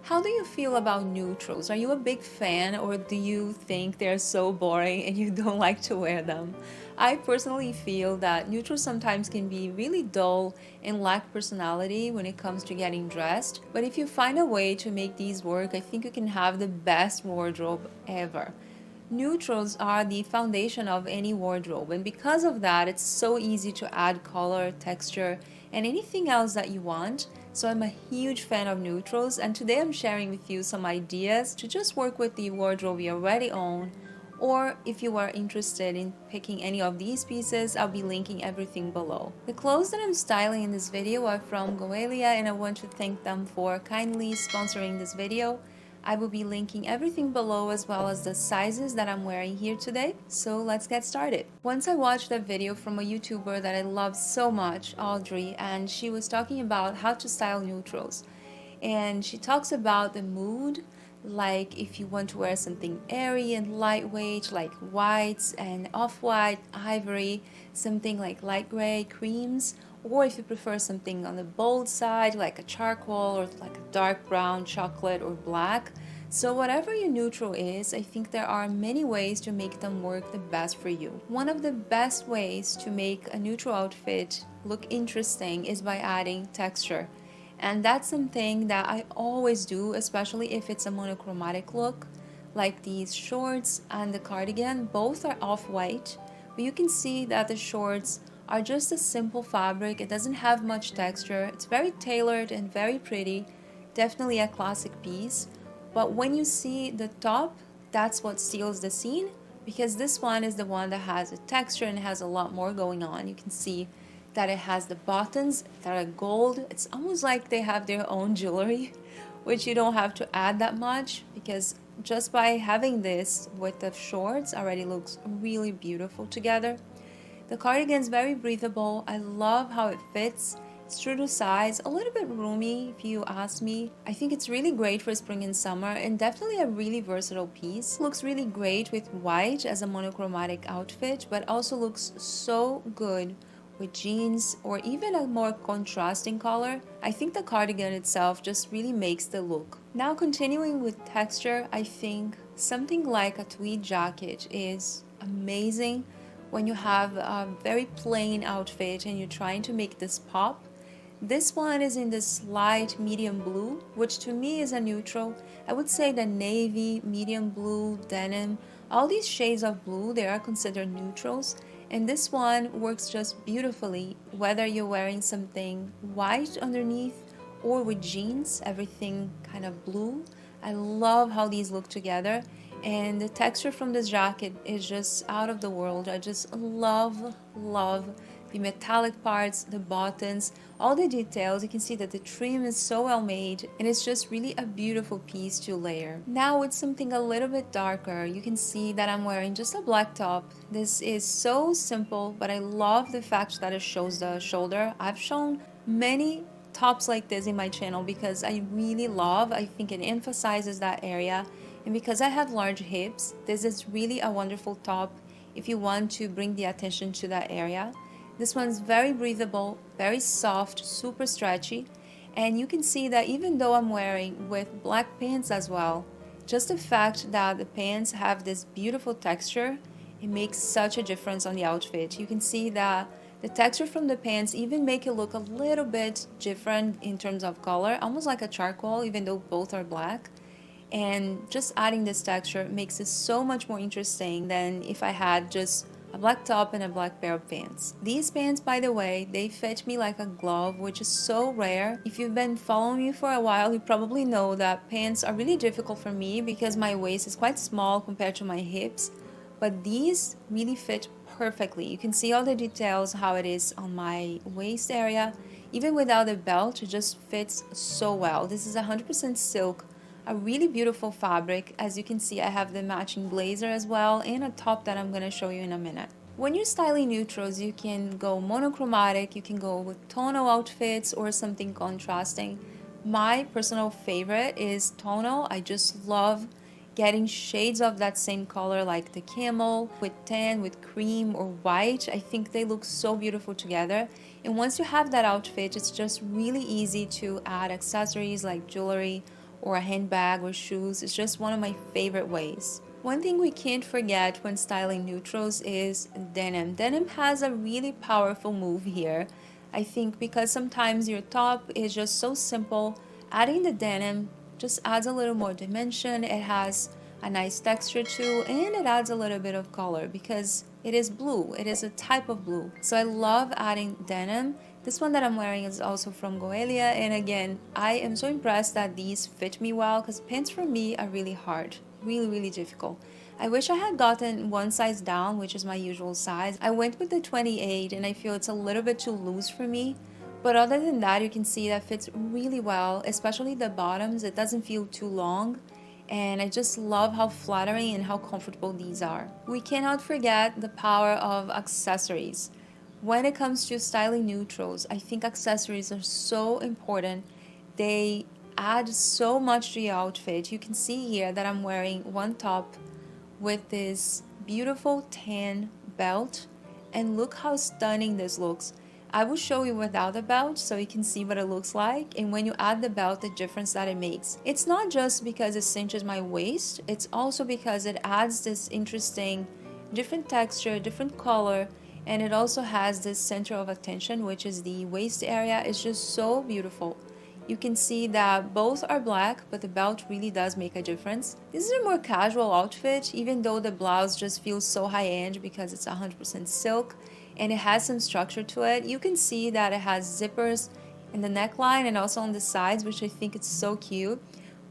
How do you feel about neutrals? Are you a big fan, or do you think they're so boring and you don't like to wear them? I personally feel that neutrals sometimes can be really dull and lack personality when it comes to getting dressed, but if you find a way to make these work, I think you can have the best wardrobe ever. Neutrals are the foundation of any wardrobe, and because of that, it's so easy to add color, texture, and anything else that you want. So I'm a huge fan of neutrals, and today I'm sharing with you some ideas to just work with the wardrobe you already own, or if you are interested in picking any of these pieces, I'll be linking everything below. The clothes that I'm styling in this video are from Goelia, and I want to thank them for kindly sponsoring this video. I will be linking everything below as well as the sizes that I'm wearing here today. So let's get started. Once I watched a video from a YouTuber that I love so much, Audrey, and she was talking about how to style neutrals. And she talks about the mood, like if you want to wear something airy and lightweight like whites and off-white, ivory, something like light gray, creams, or if you prefer something on the bold side like a charcoal or like a dark brown, chocolate, or black. So whatever your neutral is, I think there are many ways to make them work the best for you. One of the best ways to make a neutral outfit look interesting is by adding texture. And that's something that I always do, especially if it's a monochromatic look, like these shorts and the cardigan. Both are off-white, but you can see that the shorts are just a simple fabric. It doesn't have much texture. It's very tailored and very pretty, definitely a classic piece. But when you see the top, that's what steals the scene, because this one is the one that has a texture and has a lot more going on. You can see that it has the buttons that are gold. It's almost like they have their own jewelry, which you don't have to add that much, because just by having this with the shorts already looks really beautiful together. The cardigan is very breathable. I love how it fits. It's true to size, a little bit roomy if you ask me. I think it's really great for spring and summer, and definitely a really versatile piece. Looks really great with white as a monochromatic outfit, but also looks so good with jeans or even a more contrasting color. I think the cardigan itself just really makes the look. Now continuing with texture, I think something like a tweed jacket is amazing when you have a very plain outfit and you're trying to make this pop. This one is in this light medium blue, which to me is a neutral. I would say the navy, medium blue, denim, all these shades of blue, they are considered neutrals. And this one works just beautifully, whether you're wearing something white underneath or with jeans, everything kind of blue. I love how these look together, and the texture from this jacket is just out of the world. I just love the metallic parts, the buttons, all the details. You can see that the trim is so well made, and it's just really a beautiful piece to layer. Now with something a little bit darker, you can see that I'm wearing just a black top. This is so simple, but I love the fact that it shows the shoulder. I've shown many tops like this in my channel because I think it emphasizes that area, and because I have large hips, this is really a wonderful top if you want to bring the attention to that area. This one's very breathable, very soft, super stretchy, and you can see that even though I'm wearing with black pants as well, just the fact that the pants have this beautiful texture, it makes such a difference on the outfit. You can see that the texture from the pants even make it look a little bit different in terms of color, almost like a charcoal, even though both are black. And just adding this texture makes it so much more interesting than if I had just a black top and a black pair of pants. These pants, by the way, they fit me like a glove, which is so rare. If you've been following me for a while, you probably know that pants are really difficult for me because my waist is quite small compared to my hips, but these really fit perfectly. You can see all the details, how it is on my waist area. Even without a belt, it just fits so well. This is 100% silk, a really beautiful fabric. As you can see, I have the matching blazer as well and a top that I'm going to show you in a minute. When you're styling neutrals, you can go monochromatic, you can go with tonal outfits or something contrasting. My personal favorite is tonal. I just love getting shades of that same color, like the camel with tan, with cream or white. I think they look so beautiful together. And once you have that outfit, it's just really easy to add accessories like jewelry or a handbag or shoes is just one of my favorite ways. One thing we can't forget when styling neutrals is denim. Denim has a really powerful move here. I think because sometimes your top is just so simple, adding the denim just adds a little more dimension. It has a nice texture too, and it adds a little bit of color because it is blue. It is a type of blue. So I love adding denim. This one that I'm wearing is also from Goelia, and again, I am so impressed that these fit me well because pants for me are really hard, really difficult. I wish I had gotten one size down, which is my usual size. I went with the 28 and I feel it's a little bit too loose for me. But other than that, you can see that fits really well, especially the bottoms. It doesn't feel too long. And I just love how flattering and how comfortable these are. We cannot forget the power of accessories. When it comes to styling neutrals, I think accessories are so important. They add so much to your outfit. You can see here that I'm wearing one top with this beautiful tan belt, and look how stunning this looks. I will show you without the belt so you can see what it looks like, and when you add the belt, the difference that it makes. It's not just because it cinches my waist, it's also because it adds this interesting different texture, different color, and it also has this center of attention, which is the waist area. It's just so beautiful. You can see that both are black, but the belt really does make a difference. This is a more casual outfit, even though the blouse just feels so high-end because it's 100% silk and it has some structure to it. You can see that it has zippers in the neckline and also on the sides, which I think it's so cute.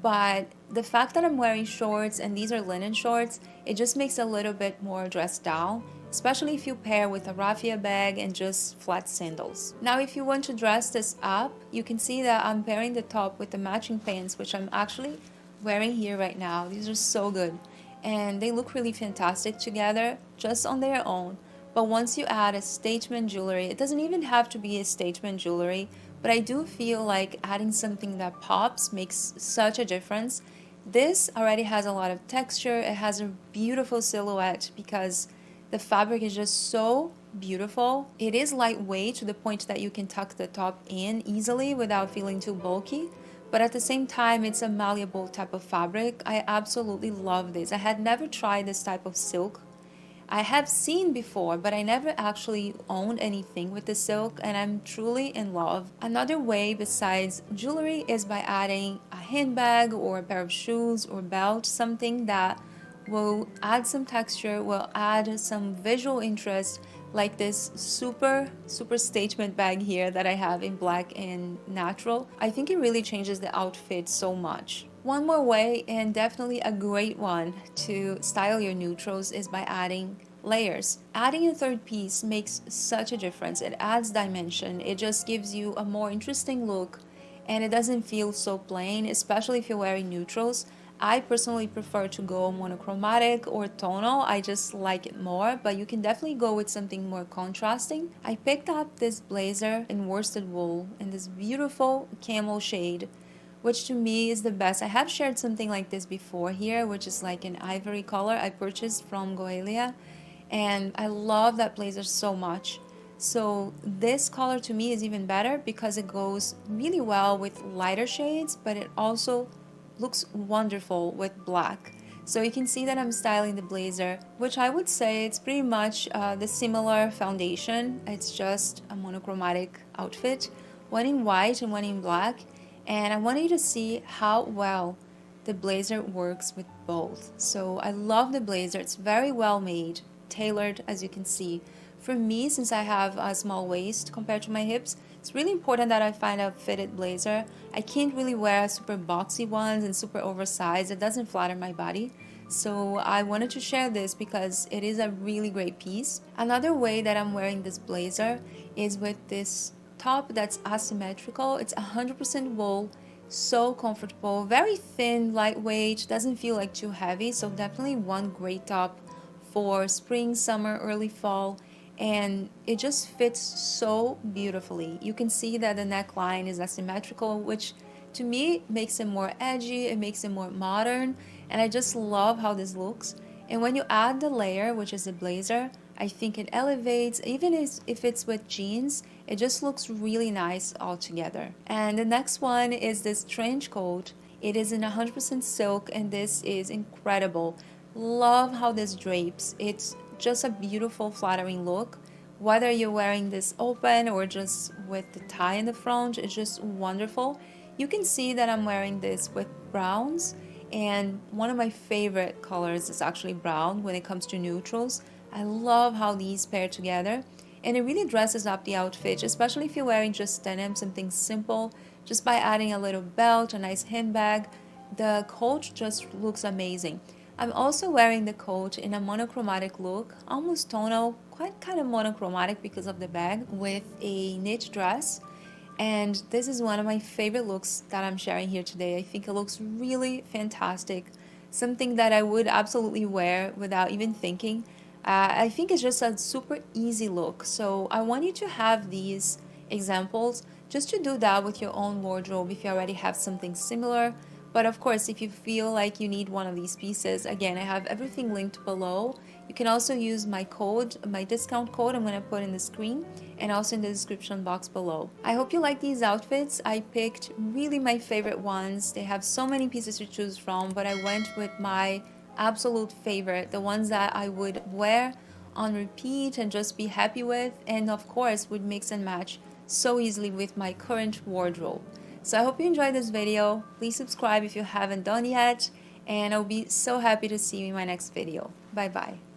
But the fact that I'm wearing shorts and these are linen shorts, it just makes it a little bit more dressed down, especially if you pair with a raffia bag and just flat sandals. Now, if you want to dress this up, you can see that I'm pairing the top with the matching pants, which I'm actually wearing here right now. These are so good, and they look really fantastic together just on their own. But once you add a statement jewelry, it doesn't even have to be a statement jewelry, but I do feel like adding something that pops makes such a difference. This already has a lot of texture. It has a beautiful silhouette because the fabric is just so beautiful. It is lightweight to the point that you can tuck the top in easily without feeling too bulky. But at the same time, it's a malleable type of fabric. I absolutely love this. I had never tried this type of silk. I have seen before, but I never actually owned anything with the silk, and I'm truly in love. Another way besides jewelry is by adding a handbag or a pair of shoes or belt, something that will add some texture, will add some visual interest, like this super statement bag here that I have in black and natural. I think it really changes the outfit so much. One more way, and definitely a great one to style your neutrals, is by adding layers. Adding a third piece makes such a difference. It adds dimension. It just gives you a more interesting look, and it doesn't feel so plain, especially if you're wearing neutrals. I personally prefer to go monochromatic or tonal. I just like it more, but you can definitely go with something more contrasting. I picked up this blazer in worsted wool in this beautiful camel shade, which to me is the best. I have shared something like this before here, which is like an ivory color I purchased from Goelia, and I love that blazer so much. So this color to me is even better because it goes really well with lighter shades, but it also looks wonderful with black. So you can see that I'm styling the blazer, which I would say it's pretty much the similar foundation. It's just a monochromatic outfit, one in white and one in black. And I want you to see how well the blazer works with both. So I love the blazer. It's very well made, tailored, as you can see. For me, since I have a small waist compared to my hips, it's really important that I find a fitted blazer. I can't really wear super boxy ones and super oversized. It doesn't flatter my body. So I wanted to share this because it is a really great piece. Another way that I'm wearing this blazer is with this top that's asymmetrical. It's 100% wool, so comfortable, very thin, lightweight, doesn't feel like too heavy. So definitely one great top for spring, summer, early fall, and it just fits so beautifully. You can see that the neckline is asymmetrical, which to me makes it more edgy, it makes it more modern, and I just love how this looks. And when you add the layer, which is the blazer, I think it elevates. Even if it's with jeans, it just looks really nice all together. And the next one is this trench coat It is in 100% silk and this is incredible. Love how this drapes. It's just a beautiful flattering look. Whether you're wearing this open or just with the tie in the front, it's just wonderful. You can see that I'm wearing this with browns, and one of my favorite colors is actually brown when it comes to neutrals. I love how these pair together, and it really dresses up the outfit, especially if you're wearing just denim, something simple. Just by adding a little belt, a nice handbag, the coat just looks amazing. I'm also wearing the coat in a monochromatic look, almost tonal, quite kind of monochromatic because of the bag, with a knit dress. And this is one of my favorite looks that I'm sharing here today. I think it looks really fantastic. Something that I would absolutely wear without even thinking. I think it's just a super easy look. So I want you to have these examples just to do that with your own wardrobe if you already have something similar. But of course, if you feel like you need one of these pieces, again, I have everything linked below. You can also use my code, my discount code I'm going to put in the screen and also in the description box below. I hope you like these outfits. I picked really my favorite ones. They have so many pieces to choose from, but I went with my absolute favorite, the ones that I would wear on repeat and just be happy with, and of course would mix and match so easily with my current wardrobe. So I hope you enjoyed this video. Please subscribe if you haven't done yet, and I'll be so happy to see you in my next video. Bye bye.